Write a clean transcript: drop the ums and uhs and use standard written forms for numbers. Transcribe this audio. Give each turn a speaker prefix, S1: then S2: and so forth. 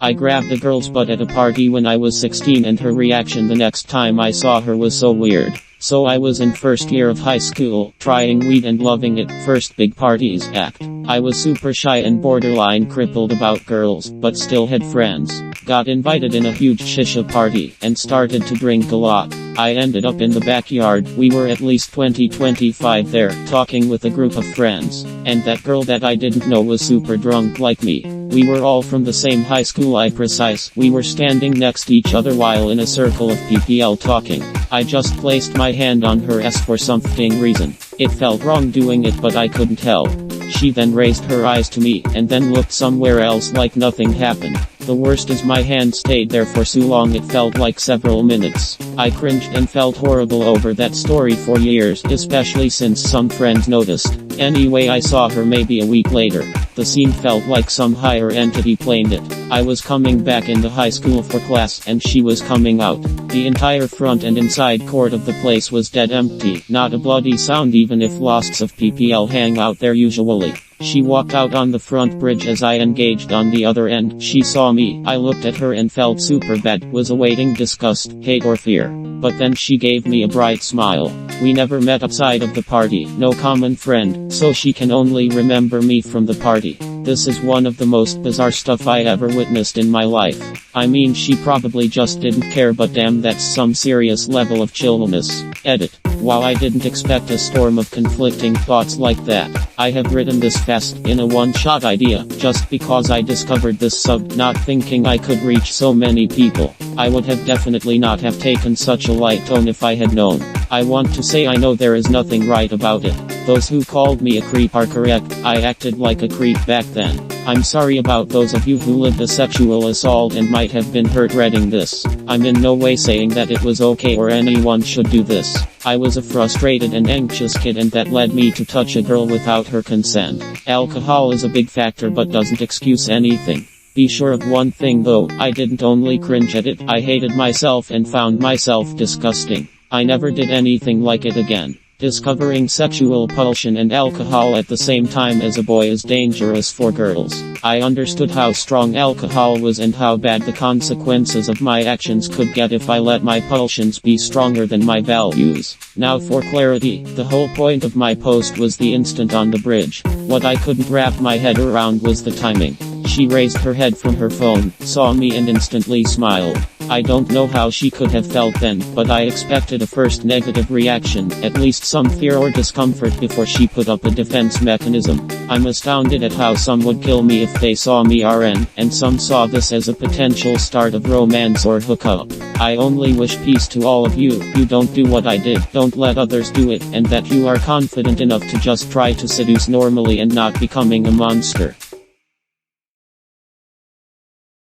S1: I grabbed a girl's butt at a party when I was 16 and her reaction the next time I saw her was so weird. So I was in first year of high school, trying weed and loving it, first big parties act. I was super shy and borderline crippled about girls, but still had friends. Got invited in a huge shisha party, and started to drink a lot. I ended up in the backyard, we were at least 20-25 there, talking with a group of friends. And that girl that I didn't know was super drunk like me. We were all from the same high school we were standing next to each other while in a circle of PPL talking. I just placed my hand on her ass for something reason. It felt wrong doing it but I couldn't help. She then raised her eyes to me, and then looked somewhere else like nothing happened. The worst is my hand stayed there for so long it felt like several minutes. I cringed and felt horrible over that story for years, especially since some friends noticed. Anyway, I saw her maybe a week later. The scene felt like some higher entity planned it. I was coming back into high school for class and she was coming out. The entire front and inside court of the place was dead empty, not a bloody sound even if lots of PPL hang out there usually. She walked out on the front bridge as I engaged on the other end. She saw me, I looked at her and felt super bad, was awaiting disgust, hate or fear. But then she gave me a bright smile. We never met outside of the party, no common friend, so she can only remember me from the party. This is one of the most bizarre stuff I ever witnessed in my life. I mean, she probably just didn't care, but damn, that's some serious level of chillness. Edit. While I didn't expect a storm of conflicting thoughts like that, I have written this fast, in a one-shot idea, just because I discovered this sub, not thinking I could reach so many people. I would have definitely not have taken such a light tone if I had known. I want to say I know there is nothing right about it. Those who called me a creep are correct, I acted like a creep back then. I'm sorry about those of you who lived a sexual assault and might have been hurt reading this. I'm in no way saying that it was okay or anyone should do this. I was a frustrated and anxious kid and that led me to touch a girl without her consent. Alcohol is a big factor but doesn't excuse anything. Be sure of one thing though, I didn't only cringe at it, I hated myself and found myself disgusting. I never did anything like it again. Discovering sexual pulsion and alcohol at the same time as a boy is dangerous for girls. I understood how strong alcohol was and how bad the consequences of my actions could get if I let my pulsions be stronger than my values. Now for clarity, the whole point of my post was the instant on the bridge. What I couldn't wrap my head around was the timing. She raised her head from her phone, saw me and instantly smiled. I don't know how she could have felt then, but I expected a first negative reaction, at least some fear or discomfort before she put up a defense mechanism. I'm astounded at how some would kill me if they saw me RN, and some saw this as a potential start of romance or hookup. I only wish peace to all of you. You don't do what I did, don't let others do it, and that you are confident enough to just try to seduce normally and not becoming a monster.